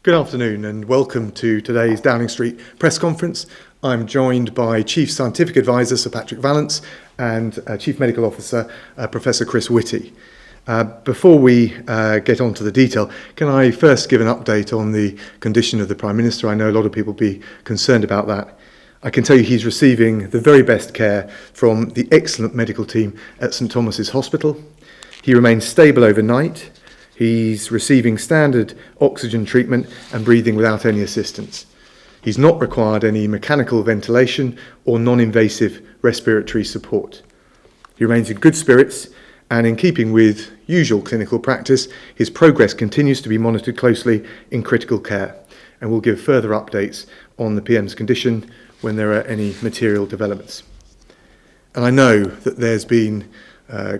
Good afternoon and welcome to today's Downing Street press conference. I'm joined by Chief Scientific Advisor Sir Patrick Vallance and Chief Medical Officer Professor Chris Whitty. Before we get on to the detail, can I first give an update on the condition of the Prime Minister? I know a lot of people will be concerned about that. I can tell you he's receiving the very best care from the excellent medical team at St Thomas's Hospital. He remains stable overnight. He's receiving standard oxygen treatment and breathing without any assistance. He's not required any mechanical ventilation or non-invasive respiratory support. He remains in good spirits, and in keeping with usual clinical practice, his progress continues to be monitored closely in critical care, and we'll give further updates on the PM's condition when there are any material developments. And I know that there's been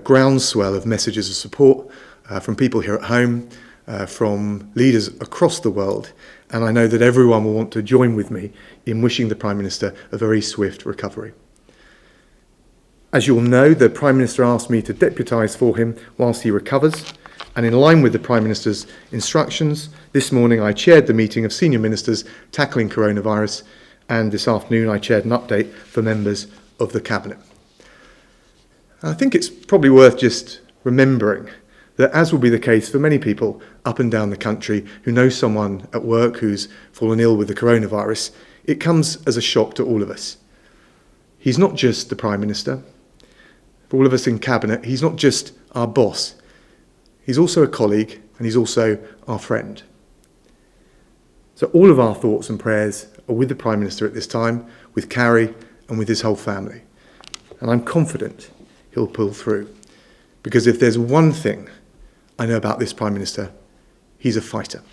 groundswell of messages of support from people here at home, from leaders across the world, and I know that everyone will want to join with me in wishing the Prime Minister a very swift recovery. As you all know, the Prime Minister asked me to deputise for him whilst he recovers, and in line with the Prime Minister's instructions, this morning I chaired the meeting of senior ministers tackling coronavirus, and this afternoon I chaired an update for members of the Cabinet. I think it's probably worth just remembering that, as will be the case for many people up and down the country who know someone at work who's fallen ill with the coronavirus, it comes as a shock to all of us. He's not just the Prime Minister. For all of us in Cabinet, he's not just our boss. He's also a colleague, and he's also our friend. So all of our thoughts and prayers are with the Prime Minister at this time, with Carrie and with his whole family. And I'm confident he'll pull through. Because if there's one thing I know about this Prime Minister, he's a fighter.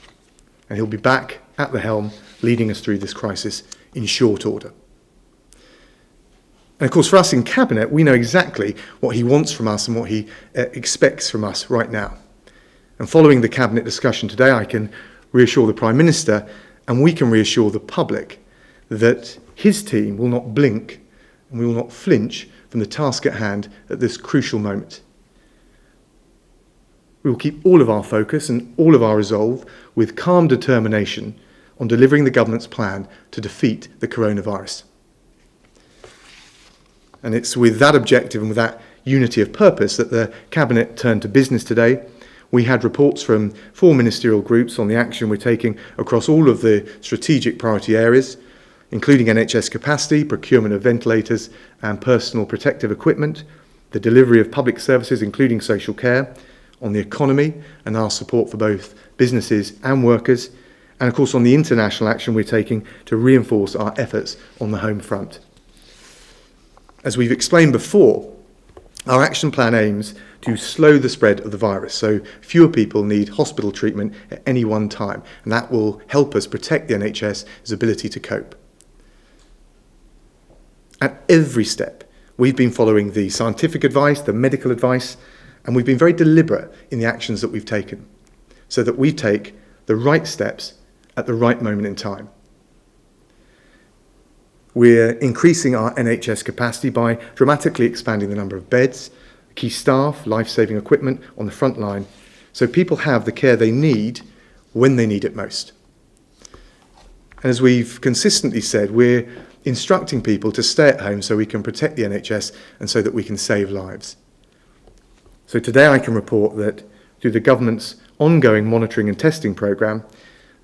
And he'll be back at the helm, leading us through this crisis in short order. And of course, for us in Cabinet, we know exactly what he wants from us and what he expects from us right now. And following the Cabinet discussion today, I can reassure the Prime Minister, and we can reassure the public, that his team will not blink and we will not flinch from the task at hand at this crucial moment. We will keep all of our focus and all of our resolve with calm determination on delivering the government's plan to defeat the coronavirus. And it's with that objective and with that unity of purpose that the Cabinet turned to business today. We had reports from 4 ministerial groups on the action we're taking across all of the strategic priority areas, including NHS capacity, procurement of ventilators and personal protective equipment, the delivery of public services, including social care, on the economy and our support for both businesses and workers, and of course on the international action we're taking to reinforce our efforts on the home front. As we've explained before, our action plan aims to slow the spread of the virus, so fewer people need hospital treatment at any one time, and that will help us protect the NHS's ability to cope. At every step, we've been following the scientific advice, the medical advice, and we've been very deliberate in the actions that we've taken, so that we take the right steps at the right moment in time. We're increasing our NHS capacity by dramatically expanding the number of beds, key staff, life-saving equipment on the front line, so people have the care they need when they need it most. And as we've consistently said, we're instructing people to stay at home so we can protect the NHS and so that we can save lives. So today I can report that through the government's ongoing monitoring and testing programme,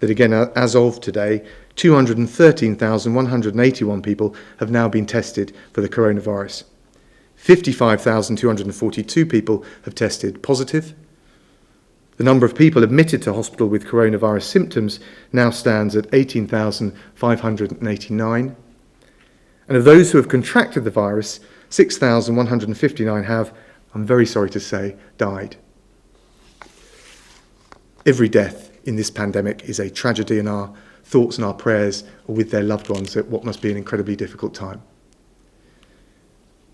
that again, as of today, 213,181 people have now been tested for the coronavirus. 55,242 people have tested positive. The number of people admitted to hospital with coronavirus symptoms now stands at 18,589. And of those who have contracted the virus, 6,159 have, I'm very sorry to say, died. Every death in this pandemic is a tragedy, and our thoughts and our prayers are with their loved ones at what must be an incredibly difficult time.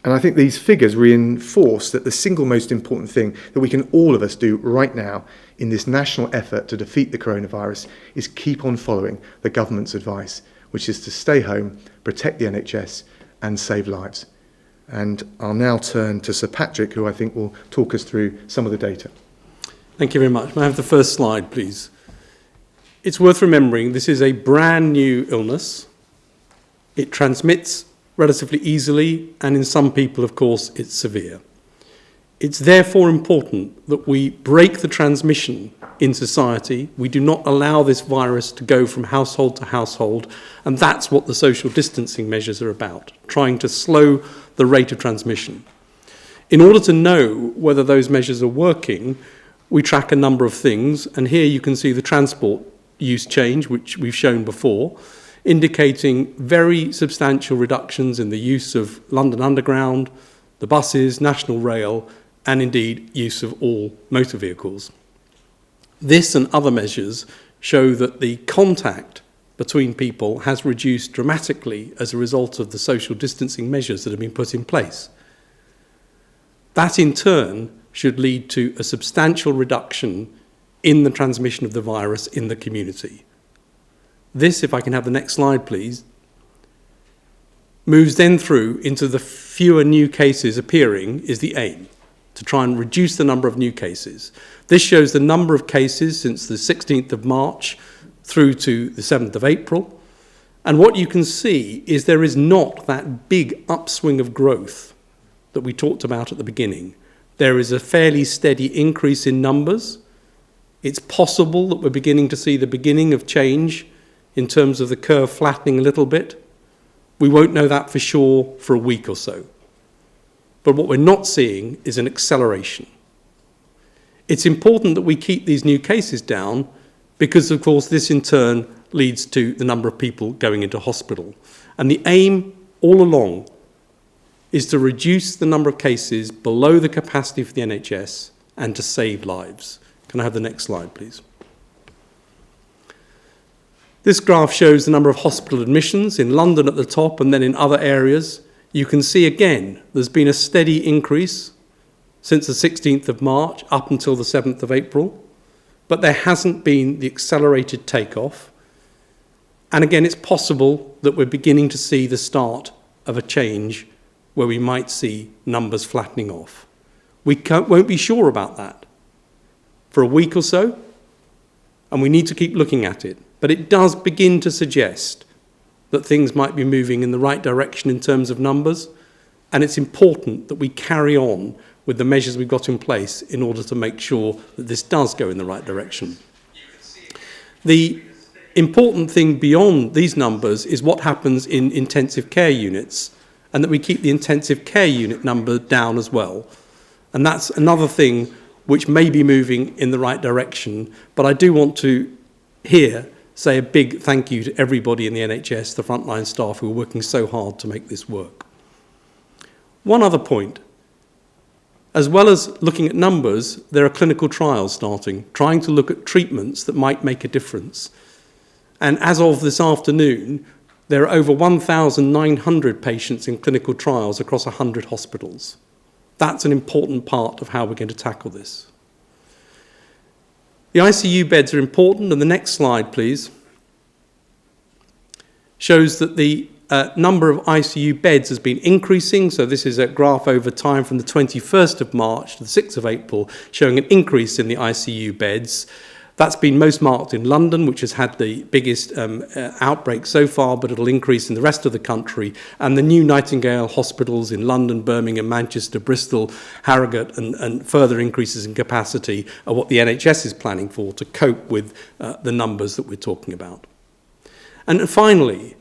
And I think these figures reinforce that the single most important thing that we can all of us do right now in this national effort to defeat the coronavirus is keep on following the government's advice, which is to stay home, protect the NHS and save lives. And I'll now turn to Sir Patrick, who I think will talk us through some of the data. Thank you very much. May I have the first slide, please? It's worth remembering this is a brand new illness. It transmits relatively easily, and in some people, of course, it's severe. It's therefore important that we break the transmission in society. We do not allow this virus to go from household to household, and that's what the social distancing measures are about, trying to slow the rate of transmission. In order to know whether those measures are working, we track a number of things, and here you can see the transport use change, which we've shown before, indicating very substantial reductions in the use of London Underground, the buses, National Rail, and indeed use of all motor vehicles. This and other measures show that the contact between people has reduced dramatically as a result of the social distancing measures that have been put in place. That in turn should lead to a substantial reduction in the transmission of the virus in the community. This, if I can have the next slide please, moves then through into the fewer new cases appearing is the aim, to try and reduce the number of new cases. This shows the number of cases since the 16th of March through to the 7th of April. And what you can see is there is not that big upswing of growth that we talked about at the beginning. There is a fairly steady increase in numbers. It's possible that we're beginning to see the beginning of change in terms of the curve flattening a little bit. We won't know that for sure for a week or so. But what we're not seeing is an acceleration. It's important that we keep these new cases down because, of course, this in turn leads to the number of people going into hospital. And the aim all along is to reduce the number of cases below the capacity for the NHS and to save lives. Can I have the next slide, please? This graph shows the number of hospital admissions in London at the top and then in other areas. You can see again, there's been a steady increase since the 16th of March up until the 7th of April, but there hasn't been the accelerated takeoff. And again, it's possible that we're beginning to see the start of a change where we might see numbers flattening off. We won't be sure about that for a week or so, and we need to keep looking at it. But it does begin to suggest that things might be moving in the right direction in terms of numbers, and it's important that we carry on with the measures we've got in place in order to make sure that this does go in the right direction. The important thing beyond these numbers is what happens in intensive care units, and that we keep the intensive care unit number down as well. And that's another thing which may be moving in the right direction, but I do want to here say a big thank you to everybody in the NHS, the frontline staff who are working so hard to make this work. One other point. As well as looking at numbers, there are clinical trials starting, trying to look at treatments that might make a difference. And as of this afternoon, there are over 1,900 patients in clinical trials across 100 hospitals. That's an important part of how we're going to tackle this. The ICU beds are important, and the next slide, please, shows that the number of ICU beds has been increasing. So this is a graph over time from the 21st of March to the 6th of April, showing an increase in the ICU beds. That's been most marked in London, which has had the biggest outbreak so far, but it'll increase in the rest of the country. And the new Nightingale hospitals in London, Birmingham, Manchester, Bristol, Harrogate, and further increases in capacity are what the NHS is planning for to cope with the numbers that we're talking about. And finally,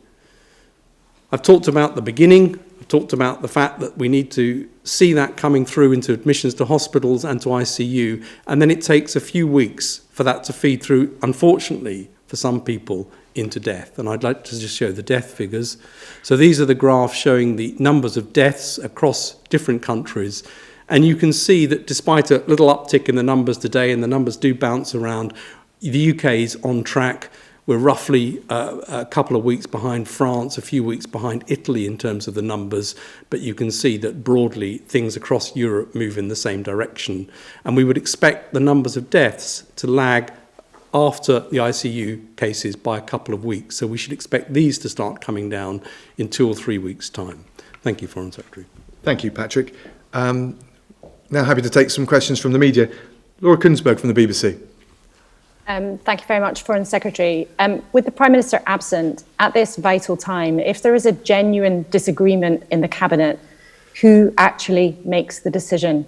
I've talked about the beginning. I've talked about the fact that we need to see that coming through into admissions to hospitals and to ICU, and then it takes a few weeks for that to feed through, unfortunately, for some people, into death. And I'd like to just show the death figures. So these are the graphs showing the numbers of deaths across different countries. And you can see that despite a little uptick in the numbers today, and the numbers do bounce around, the UK is on track. We're roughly a couple of weeks behind France, a few weeks behind Italy in terms of the numbers, but you can see that broadly things across Europe move in the same direction. And we would expect the numbers of deaths to lag after the ICU cases by a couple of weeks. So we should expect these to start coming down in 2 or 3 weeks' time. Thank you, Foreign Secretary. Thank you, Patrick. Now happy to take some questions from the media. Laura Kunsberg from the BBC. Thank you very much, Foreign Secretary. With the Prime Minister absent at this vital time, if there is a genuine disagreement in the Cabinet, who actually makes the decision?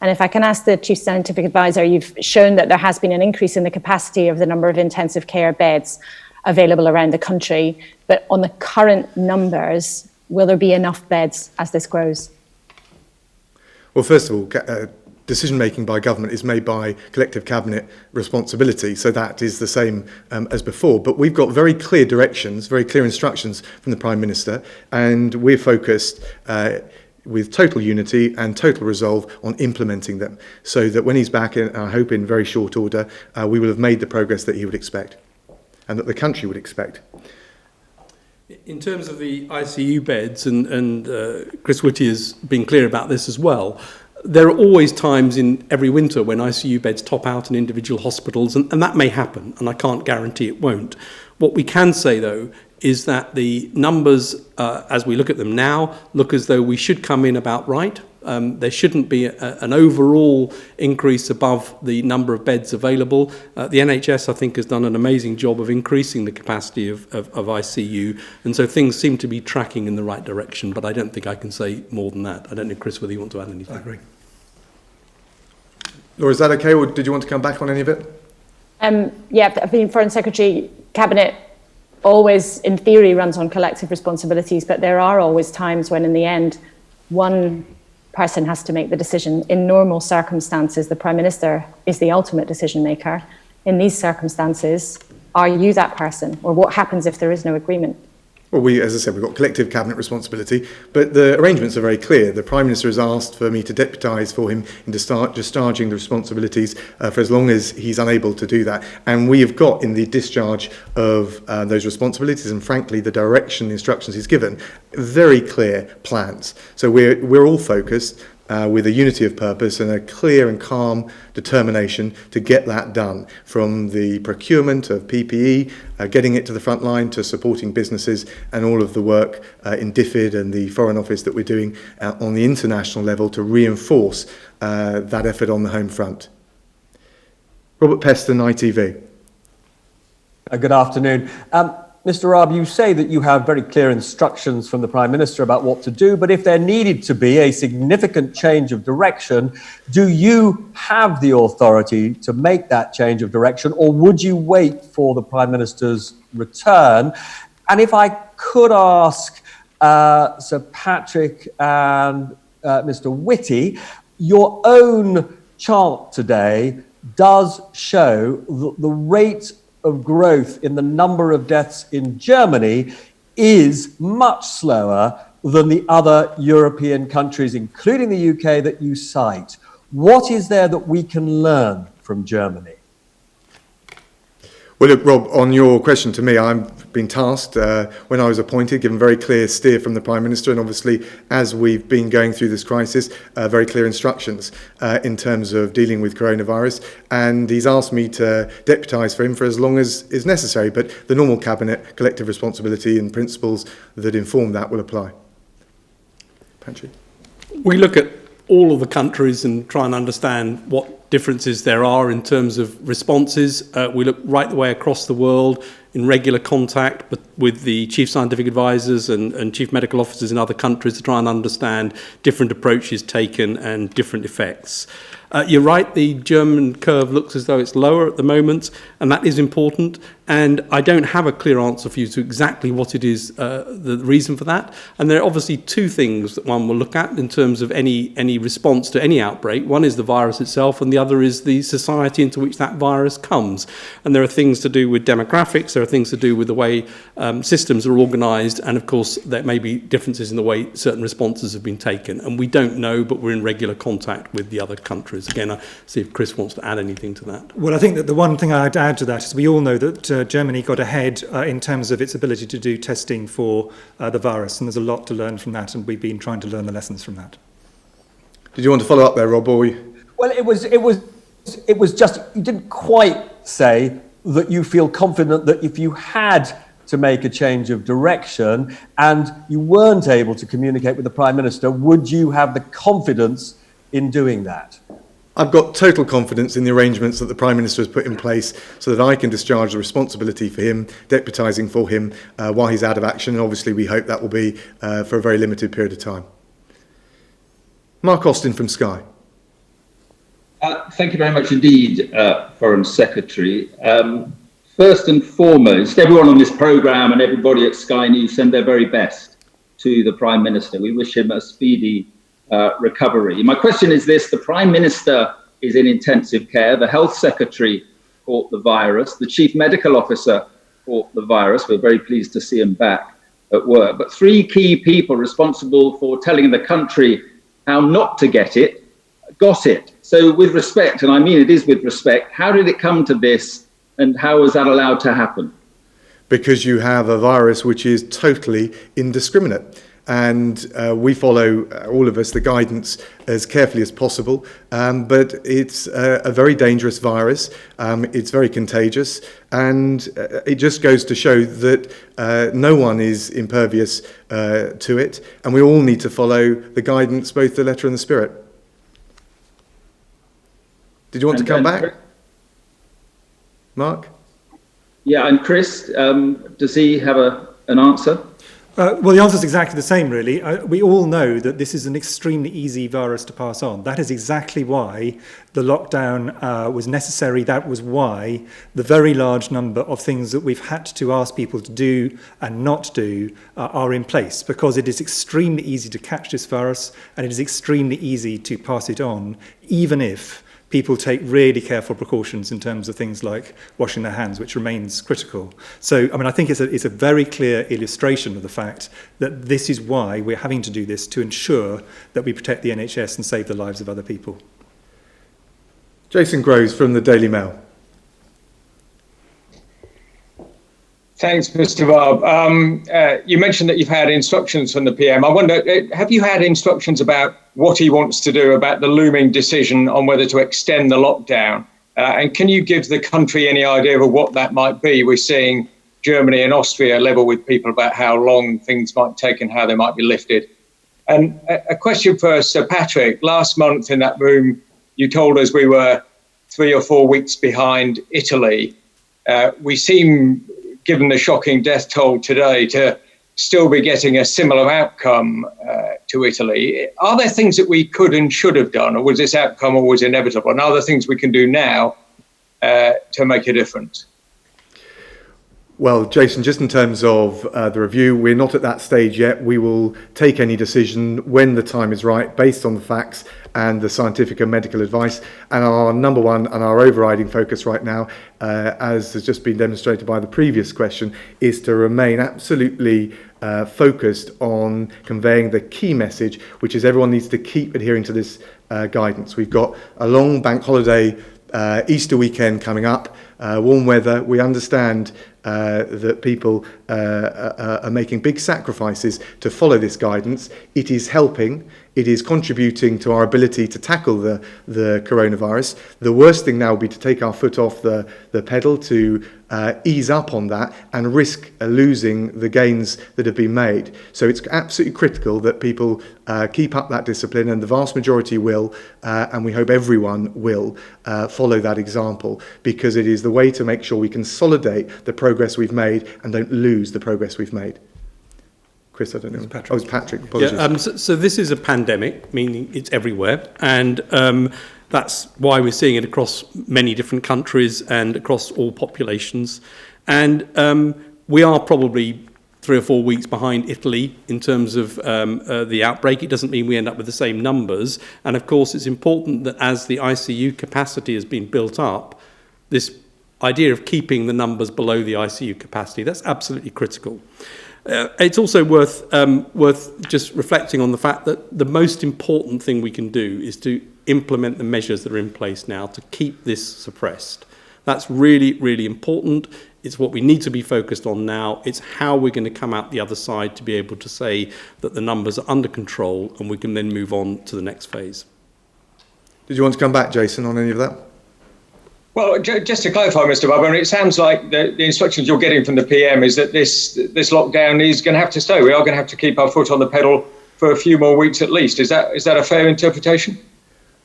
And if I can ask the Chief Scientific Advisor, you've shown that there has been an increase in the capacity of the number of intensive care beds available around the country, but on the current numbers, will there be enough beds as this grows? Well, first of all, decision-making by government is made by collective cabinet responsibility, so that is the same as before. But we've got very clear directions, very clear instructions from the Prime Minister, and we're focused with total unity and total resolve on implementing them, so that when he's back, I hope in very short order, we will have made the progress that he would expect and that the country would expect. In terms of the ICU beds, and Chris Whitty has been clear about this as well, there are always times in every winter when ICU beds top out in individual hospitals, and that may happen, and I can't guarantee it won't. What we can say, though, is that the numbers, as we look at them now, look as though we should come in about right. There shouldn't be an overall increase above the number of beds available. The NHS, I think, has done an amazing job of increasing the capacity of ICU, and so things seem to be tracking in the right direction, but I don't think I can say more than that. I don't know, Chris, whether you want to add anything. I agree. Laura, is that okay, or did you want to come back on any of it? Yeah, I mean, Foreign Secretary, Cabinet always, in theory, runs on collective responsibilities, but there are always times when, in the end, one person has to make the decision. In normal circumstances, the Prime Minister is the ultimate decision maker. In these circumstances, are you that person? Or what happens if there is no agreement? Well, as I said, we've got collective cabinet responsibility, but the arrangements are very clear. The Prime Minister has asked for me to deputise for him in discharging the responsibilities for as long as he's unable to do that. And we have got in the discharge of those responsibilities, and frankly, the direction, the instructions he's given, very clear plans. So we're all focused with a unity of purpose and a clear and calm determination to get that done, from the procurement of PPE, getting it to the front line, to supporting businesses, and all of the work in DFID and the Foreign Office that we're doing on the international level to reinforce that effort on the home front. Robert Peston, ITV. Good afternoon. Mr. Raab, you say that you have very clear instructions from the Prime Minister about what to do, but if there needed to be a significant change of direction, do you have the authority to make that change of direction, or would you wait for the Prime Minister's return? And if I could ask Sir Patrick and Mr. Whitty, your own chart today does show the rate of growth in the number of deaths in Germany is much slower than the other European countries, including the UK, that you cite. What is there that we can learn from Germany? Well, look, Rob, on your question to me, I've been tasked when I was appointed, given very clear steer from the Prime Minister, and obviously as we've been going through this crisis, very clear instructions in terms of dealing with coronavirus, and he's asked me to deputise for him for as long as is necessary, but the normal cabinet collective responsibility and principles that inform that will apply. Patrick? We look at all of the countries and try and understand what differences there are in terms of responses. We look right the way across the world in regular contact with the chief scientific advisors and chief medical officers in other countries to try and understand different approaches taken and different effects. You're right, the German curve looks as though it's lower at the moment, and that is important. And I don't have a clear answer for you to exactly what it is, the reason for that. And there are obviously two things that one will look at in terms of any response to any outbreak. One is the virus itself, and the other is the society into which that virus comes. And there are things to do with demographics, there are things to do with the way systems are organised, and of course there may be differences in the way certain responses have been taken. And we don't know, but we're in regular contact with the other countries. Again, I see if Chris wants to add anything to that. Well, I think that the one thing I'd add to that is we all know that Germany got ahead in terms of its ability to do testing for the virus, and there's a lot to learn from that, and we've been trying to learn the lessons from that. Did you want to follow up there, Rob? Or Well, it was just, you didn't quite say that you feel confident that if you had to make a change of direction and you weren't able to communicate with the Prime Minister, would you have the confidence in doing that? I've got total confidence in the arrangements that the Prime Minister has put in place so that I can discharge the responsibility for him, deputising for him while he's out of action. And obviously, we hope that will be for a very limited period of time. Mark Austin from Sky. Thank you very much indeed, Foreign Secretary. First and foremost, everyone on this programme and everybody at Sky News send their very best to the Prime Minister. We wish him a speedy recovery. My question is this: the Prime Minister is in intensive care, the Health Secretary caught the virus, the Chief Medical Officer caught the virus. We're very pleased to see him back at work. But three key people responsible for telling the country how not to get it, got it. So with respect, and I mean it is with respect, how did it come to this and how was that allowed to happen? Because you have a virus which is totally indiscriminate. And we follow, all of us, the guidance as carefully as possible. But it's a very dangerous virus. It's very contagious. And it just goes to show that no one is impervious to it. And we all need to follow the guidance, both the letter and the spirit. Did you want to come back? Mark? Yeah, and Chris, does he have an answer? Well, the answer is exactly the same, really. We all know that this is an extremely easy virus to pass on. That is exactly why the lockdown was necessary. That was why the very large number of things that we've had to ask people to do and not do are in place, because it is extremely easy to catch this virus and it is extremely easy to pass it on, even if people take really careful precautions in terms of things like washing their hands, which remains critical. So, I mean, I think it's a very clear illustration of the fact that this is why we're having to do this, to ensure that we protect the NHS and save the lives of other people. Jason Groves from the Daily Mail. Thanks, Mr. Raab. You mentioned that you've had instructions from the PM. I wonder, have you had instructions about what he wants to do about the looming decision on whether to extend the lockdown? And can you give the country any idea of what that might be? We're seeing Germany and Austria level with people about how long things might take and how they might be lifted. And a question for Sir Patrick. Last month in that room, you told us we were 3 or 4 weeks behind Italy. We seem, given the shocking death toll today, to still be getting a similar outcome to Italy. Are there things that we could and should have done, or was this outcome always inevitable? And are there things we can do now to make a difference? Well, Jason, just in terms of the review, we're not at that stage yet. We will take any decision when the time is right, based on the facts and the scientific and medical advice. And our number one and our overriding focus right now, as has just been demonstrated by the previous question, is to remain absolutely focused on conveying the key message, which is everyone needs to keep adhering to this guidance. We've got a long bank holiday Easter weekend coming up, warm weather. We understand that people are making big sacrifices to follow this guidance. It is helping. It is contributing to our ability to tackle the coronavirus. The worst thing now would be to take our foot off the pedal, to ease up on that and risk losing the gains that have been made. So it's absolutely critical that people keep up that discipline, and the vast majority will, and we hope everyone will follow that example, because it is the way to make sure we consolidate the progress we've made and don't lose the progress we've made. Chris, I don't know. It was Patrick. Apologies. Yeah, so this is a pandemic, meaning it's everywhere, and that's why we're seeing it across many different countries and across all populations. And we are probably 3 or 4 weeks behind Italy in terms of the outbreak. It doesn't mean we end up with the same numbers. And of course, it's important that as the ICU capacity has been built up, this idea of keeping the numbers below the ICU capacity, that's absolutely critical. It's also worth just reflecting on the fact that the most important thing we can do is to implement the measures that are in place now to keep this suppressed. That's really, really important. It's what we need to be focused on now. It's how we're going to come out the other side to be able to say that the numbers are under control and we can then move on to the next phase. Did you want to come back, Jason, on any of that? Well, just to clarify, Mr. Barber, it sounds like the instructions you're getting from the PM is that this lockdown is going to have to stay. We are going to have to keep our foot on the pedal for a few more weeks at least. Is that a fair interpretation?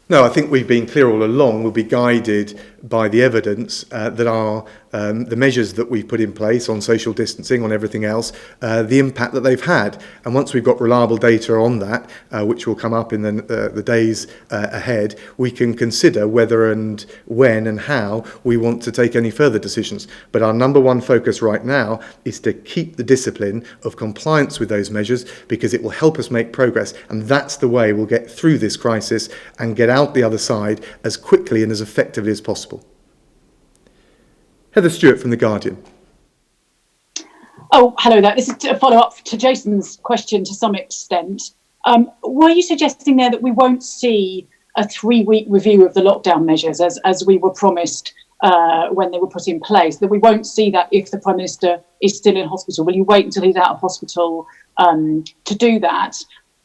No, I think we've been clear all along. We'll be guided by the evidence that are the measures that we've put in place on social distancing, on everything else, the impact that they've had. And once we've got reliable data on that, which will come up in the days ahead, we can consider whether and when and how we want to take any further decisions. But our number one focus right now is to keep the discipline of compliance with those measures, because it will help us make progress. And that's the way we'll get through this crisis and get out the other side as quickly and as effectively as possible. Heather Stewart from The Guardian. Oh, hello there. This is a follow-up to Jason's question to some extent. Were you suggesting there that we won't see a 3-week review of the lockdown measures as we were promised when they were put in place, that we won't see that if the Prime Minister is still in hospital? Will you wait until he's out of hospital to do that?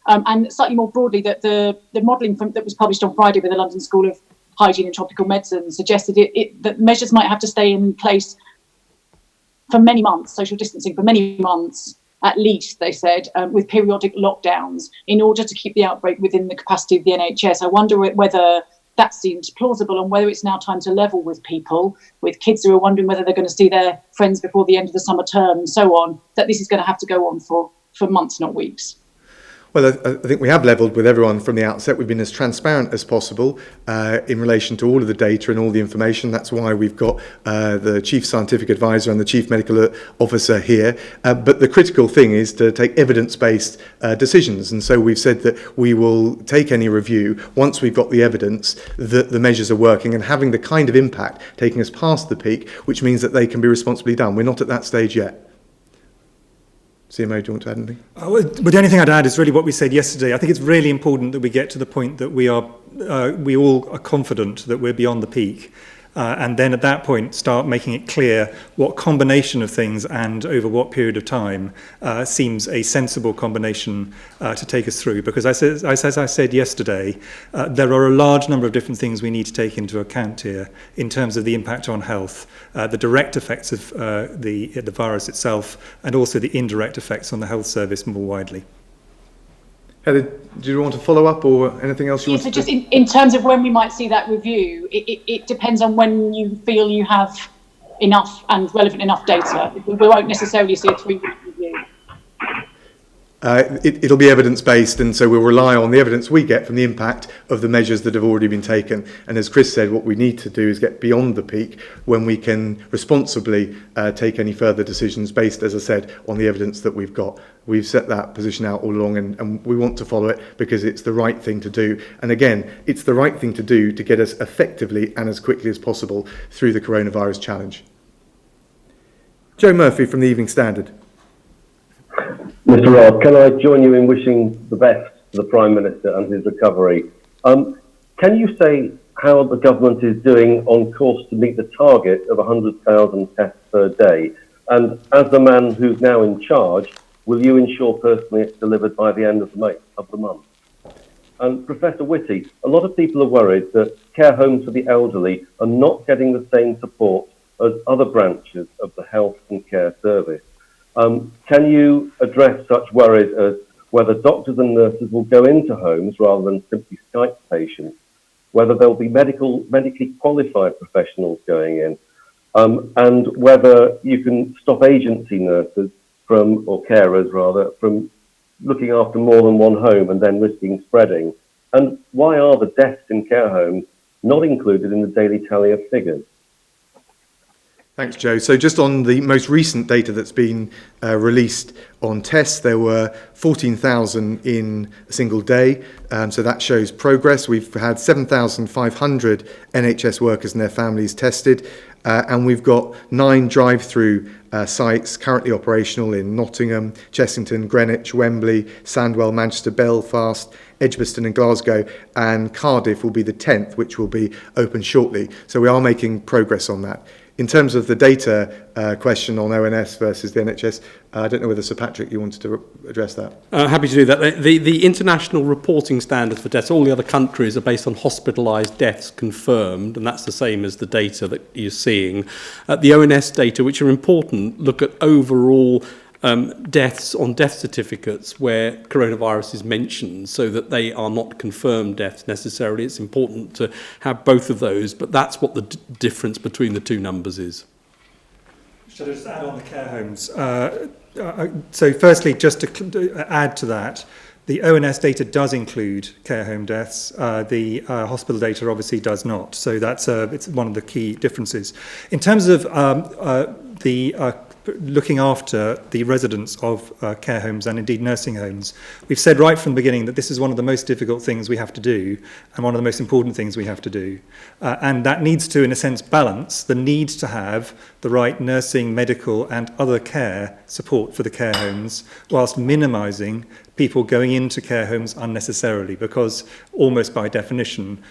And slightly more broadly, that the modelling that was published on Friday by the London School of Hygiene and Tropical Medicine suggested that measures might have to stay in place for many months, social distancing for many months at least, they said, with periodic lockdowns in order to keep the outbreak within the capacity of the NHS. I wonder whether that seems plausible and whether it's now time to level with people, with kids who are wondering whether they're going to see their friends before the end of the summer term and so on, that this is going to have to go on for months, not weeks. Well, I think we have levelled with everyone from the outset. We've been as transparent as possible in relation to all of the data and all the information. That's why we've got the Chief Scientific Advisor and the Chief Medical Officer here. But the critical thing is to take evidence-based decisions. And so we've said that we will take any review once we've got the evidence that the measures are working and having the kind of impact taking us past the peak, which means that they can be responsibly done. We're not at that stage yet. CMO, do you want to add anything? But the only thing I'd add is really what we said yesterday. I think it's really important that we get to the point that we all are confident that we're beyond the peak. And then at that point start making it clear what combination of things and over what period of time seems a sensible combination to take us through. Because as I said yesterday, there are a large number of different things we need to take into account here in terms of the impact on health, the direct effects of the virus itself, and also the indirect effects on the health service more widely. Heather, do you want to follow up or anything else you want to just in terms of when we might see that review, it depends on when you feel you have enough and relevant enough data. We won't necessarily see a 3-week review. It'll be evidence-based, and so we'll rely on the evidence we get from the impact of the measures that have already been taken. And as Chris said, what we need to do is get beyond the peak when we can responsibly take any further decisions based, as I said, on the evidence that we've got. We've set that position out all along, and we want to follow it because it's the right thing to do. And again, it's the right thing to do to get us effectively and as quickly as possible through the coronavirus challenge. Joe Murphy from the Evening Standard. Mr. Raab, can I join you in wishing the best to the Prime Minister and his recovery? Can you say how the government is doing on course to meet the target of 100,000 tests per day? And as the man who's now in charge, will you ensure personally it's delivered by the end of the month? And Professor Whitty, a lot of people are worried that care homes for the elderly are not getting the same support as other branches of the health and care service. Can you address such worries as whether doctors and nurses will go into homes rather than simply Skype patients, whether there'll be medically qualified professionals going in, and whether you can stop agency nurses or carers rather, from looking after more than one home and then risking spreading? And why are the deaths in care homes not included in the daily tally of figures? Thanks, Joe. So just on the most recent data that's been released on tests, there were 14,000 in a single day. So that shows progress. We've had 7,500 NHS workers and their families tested. And we've got 9 drive-through sites currently operational in Nottingham, Chessington, Greenwich, Wembley, Sandwell, Manchester, Belfast, Edgbaston and Glasgow, and Cardiff will be the 10th, which will be open shortly. So we are making progress on that. In terms of the data question on ONS versus the NHS, I don't know whether Sir Patrick, you wanted to address that. Happy to do that. The international reporting standards for deaths, all the other countries are based on hospitalised deaths confirmed, and that's the same as the data that you're seeing. The ONS data, which are important, look at overall deaths on death certificates where coronavirus is mentioned, so that they are not confirmed deaths necessarily. It's important to have both of those, but that's what the difference between the two numbers is. Should I just add on the care homes? So firstly, just to add to that, the ONS data does include care home deaths. The hospital data obviously does not. So that's it's one of the key differences. In terms of looking after the residents of care homes and indeed nursing homes, we've said right from the beginning that this is one of the most difficult things we have to do and one of the most important things we have to do. And that needs to, in a sense, balance the need to have the right nursing, medical and other care support for the care homes whilst minimising people going into care homes unnecessarily, because almost by definition,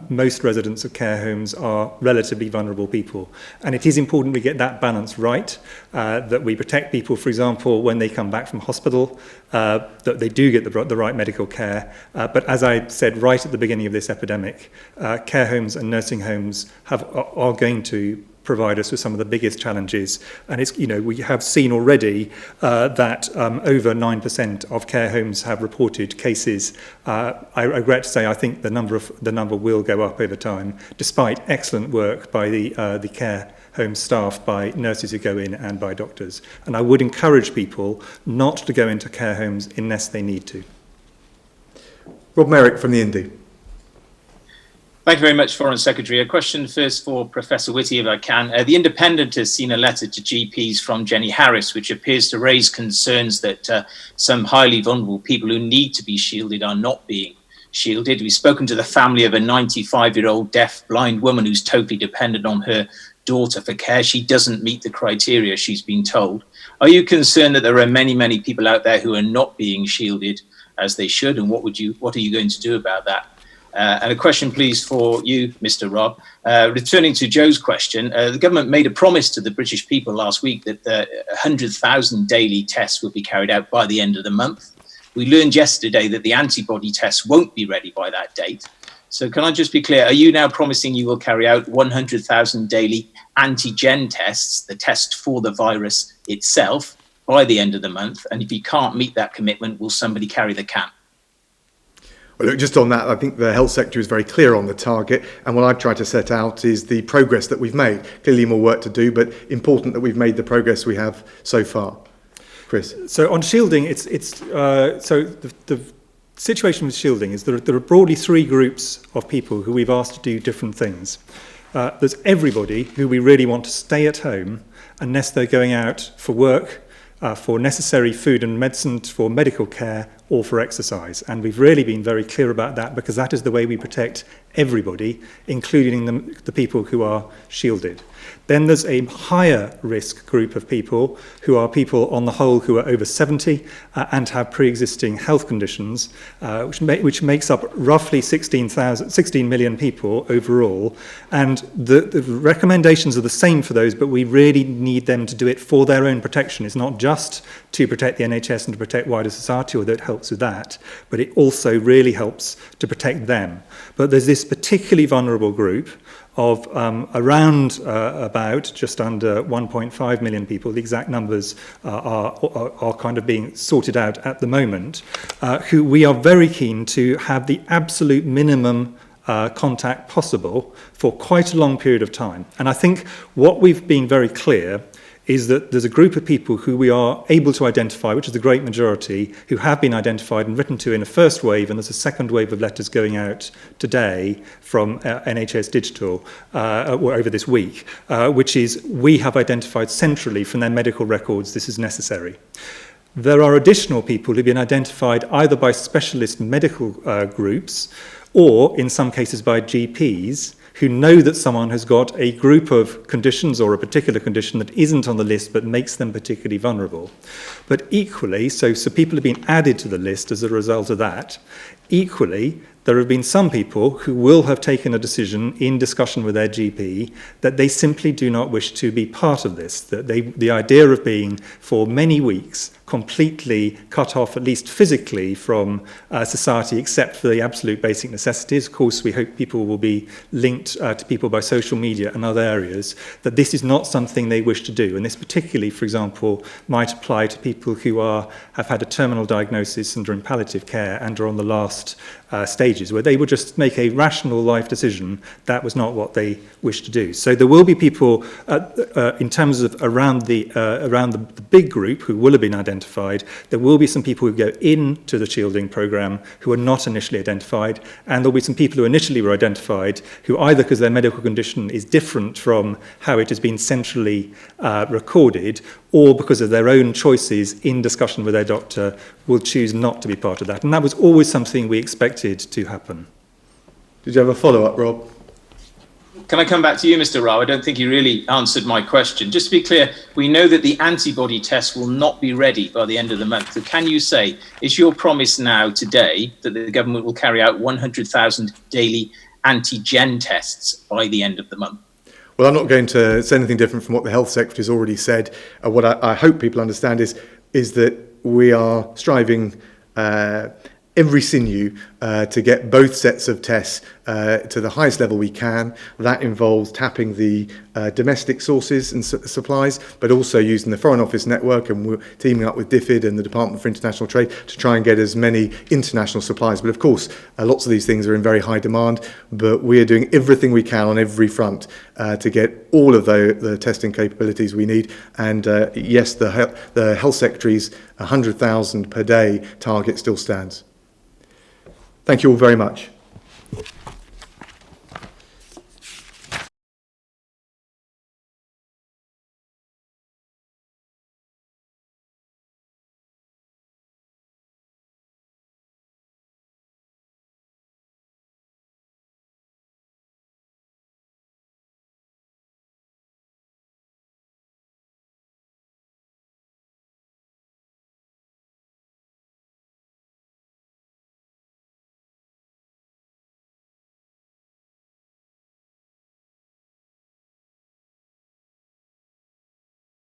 most residents of care homes are relatively vulnerable people. And it is important we get that balance right, that we protect people, for example, when they come back from hospital, that they do get the right medical care. But as I said right at the beginning of this epidemic, care homes and nursing homes are going to provide us with some of the biggest challenges. And it's, we have seen already that over 9% of care homes have reported cases. I regret to say I think the number will go up over time, despite excellent work by the care home staff, by nurses who go in and by doctors. And I would encourage people not to go into care homes unless they need to. Rob Merrick from the Indy. Thank you very much, Foreign Secretary. A question first for Professor Whitty, if I can. The Independent has seen a letter to GPs from Jenny Harris, which appears to raise concerns that some highly vulnerable people who need to be shielded are not being shielded. We've spoken to the family of a 95-year-old deaf blind woman who's totally dependent on her daughter for care. She doesn't meet the criteria, she's been told. Are you concerned that there are many, many people out there who are not being shielded as they should? And what are you going to do about that? And a question, please, for you, Mr. Rob. Returning to Joe's question, the government made a promise to the British people last week that 100,000 daily tests would be carried out by the end of the month. We learned yesterday that the antibody tests won't be ready by that date. So can I just be clear, are you now promising you will carry out 100,000 daily antigen tests, the test for the virus itself, by the end of the month? And if you can't meet that commitment, will somebody carry the can? Well, look, just on that, I think the Health Secretary is very clear on the target, and what I've tried to set out is the progress that we've made. Clearly more work to do, but important that we've made the progress we have so far. Chris? So on shielding, the situation with shielding is there are broadly three groups of people who we've asked to do different things. There's everybody who we really want to stay at home unless they're going out for work, for necessary food and medicine, for medical care, or for exercise. And we've really been very clear about that, because that is the way we protect everybody, including the people who are shielded. Then there's a higher risk group of people who are people on the whole who are over 70 and have pre-existing health conditions, which makes up roughly 16 million people overall. And the recommendations are the same for those, but we really need them to do it for their own protection. It's not just to protect the NHS and to protect wider society, although it helps with that, but it also really helps to protect them. But there's this particularly vulnerable group of around about just under 1.5 million people. The exact numbers are kind of being sorted out at the moment, who we are very keen to have the absolute minimum contact possible for quite a long period of time. And I think what we've been very clear is that there's a group of people who we are able to identify, which is the great majority, who have been identified and written to in a first wave, and there's a second wave of letters going out today from NHS Digital over this week, which is we have identified centrally from their medical records this is necessary. There are additional people who've been identified either by specialist medical groups or, in some cases, by GPs, who know that someone has got a group of conditions or a particular condition that isn't on the list but makes them particularly vulnerable. But equally, so people have been added to the list as a result of that. Equally, there have been some people who will have taken a decision in discussion with their GP that they simply do not wish to be part of this, that the idea of being for many weeks completely cut off, at least physically, from society, except for the absolute basic necessities. Of course, we hope people will be linked to people by social media and other areas, that this is not something they wish to do. And this particularly, for example, might apply to people who have had a terminal diagnosis and are in palliative care and are on the last stages, where they would just make a rational life decision that was not what they wish to do. So there will be people, in terms of around the big group who will have been identified, there will be some people who go into the shielding programme who are not initially identified, and there will be some people who initially were identified who, either because their medical condition is different from how it has been centrally recorded, or because of their own choices in discussion with their doctor, will choose not to be part of that. And that was always something we expected to happen. Did you have a follow-up, Rob? Can I come back to you, Mr. Rao? I don't think you really answered my question. Just to be clear, we know that the antibody test will not be ready by the end of the month. So can you say, is your promise now today that the government will carry out 100,000 daily antigen tests by the end of the month? Well, I'm not going to say anything different from what the Health Secretary has already said. What I hope people understand is that we are striving every sinew to get both sets of tests to the highest level we can. That involves tapping the domestic sources and supplies, but also using the Foreign Office network, and we're teaming up with DFID and the Department for International Trade to try and get as many international supplies. But of course, lots of these things are in very high demand, but we are doing everything we can on every front to get all of the testing capabilities we need. And yes, the Health Secretary's 100,000 per day target still stands. Thank you all very much.